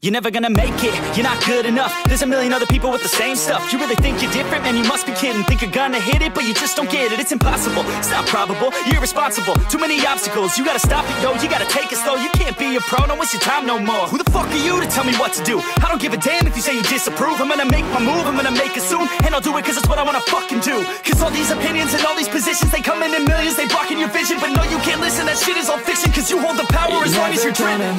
You're never gonna make it, you're not good enough. There's a million other people with the same stuff. You really think you're different? Man, you must be kidding. Think you're gonna hit it, but you just don't get it. It's impossible, it's not probable, you're irresponsible. Too many obstacles, you gotta stop it, yo. You gotta take it slow, you can't be a pro. Don't waste your time no more. Who the fuck are you to tell me what to do? I don't give a damn if you say you disapprove. I'm gonna make my move, I'm gonna make it soon. And I'll do it cause it's what I wanna fucking do. Cause all these opinions and all these positions, they come in millions, they blocking your vision. But no, you can't listen, that shit is all fiction. Cause you hold the power as long as you're dreaming.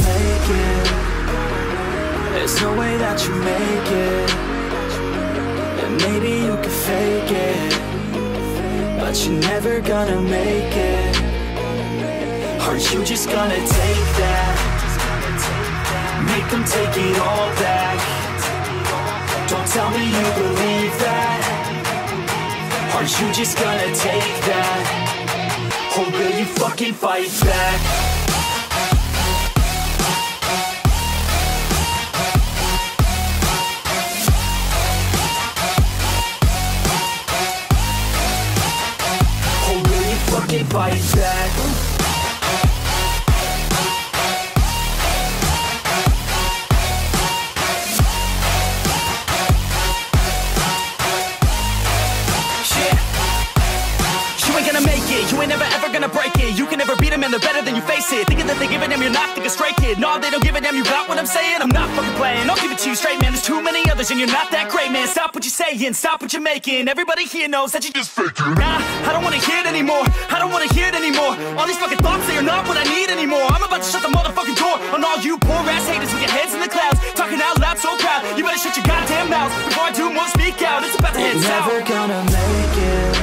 There's no way that you make it. And maybe you can fake it, but you're never gonna make it. Aren't you just gonna take that? Make them take it all back. Don't tell me you believe that. Aren't you just gonna take that? Or will you fucking fight back? Fight back. You ain't gonna make it, you ain't never ever gonna break it. You can never beat them and they're better than you face it. Thinking that they give a damn, you're not thinking straight, kid. No, they don't give a damn, you got what I'm saying? I'm not fucking playing, I'll give it to you straight, man. There's too many others and you're not that great, man. Stop what you're saying, stop what you're making. Everybody here knows that you just faking. Nah, I don't wanna hear it anymore, I don't wanna hear it anymore. All these fucking thoughts, they are not what I need anymore. I'm about to shut the motherfucking door on all you poor ass haters with your heads in the clouds, talking out loud so proud. You better shut your goddamn mouth before I do more speak out. It's about to head south. You're never gonna make it.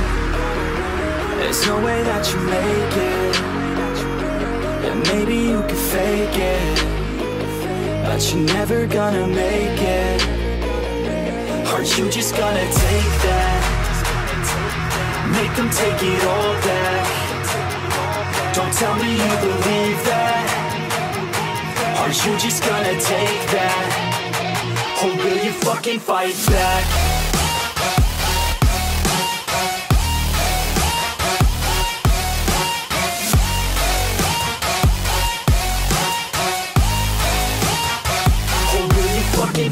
There's no way that you make it. And maybe you can fake it, but you're never gonna make it. Aren't you just gonna take that? Make them take it all back. Don't tell me you believe that. Aren't you just gonna take that? Or will you fucking fight back?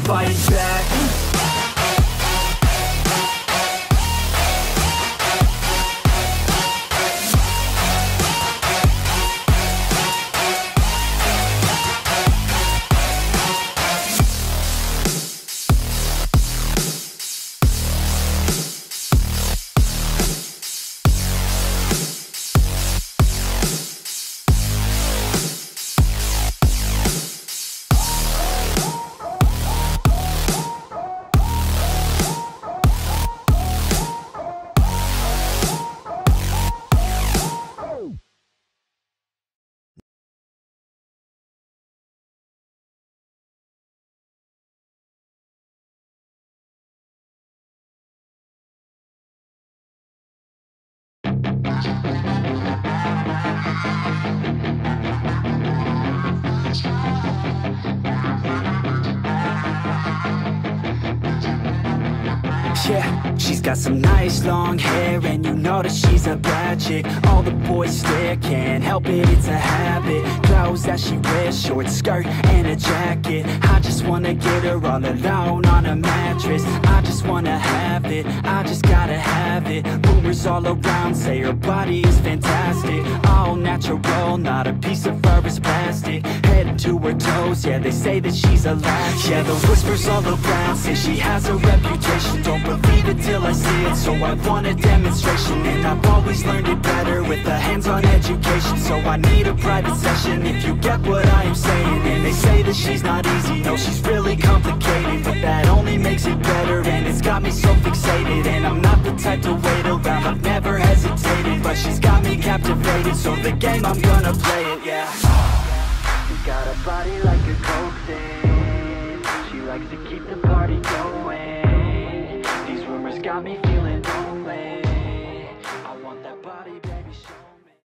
Fight back. Yeah, she's got some nice long hair, and you know that she's a bad chick. All the boys stare, can't help it, it's a habit. Clothes that she wears, short skirt and a jacket. I just wanna get her all alone on a mattress. I just wanna have it, I just gotta have it. Rumors all around say her body is fantastic. All natural, not a piece of fur is plastic. Head to her toes, yeah, they say that she's a latch. Yeah, the whispers all around say she has a reputation. Don't believe it till I see it, so I want a demonstration. And I've always learned it better with a hands-on education. So I need a private session if you get what I am saying. And they say that she's not easy, no, she's really complicated, but that only makes it better, and it's got me so fixated. And I'm not the type to wait around, I've never hesitated, but she's got me captivated, so the game, I'm gonna play it, yeah. She got a body like a coke thing. She likes to keep the party going. These rumors got me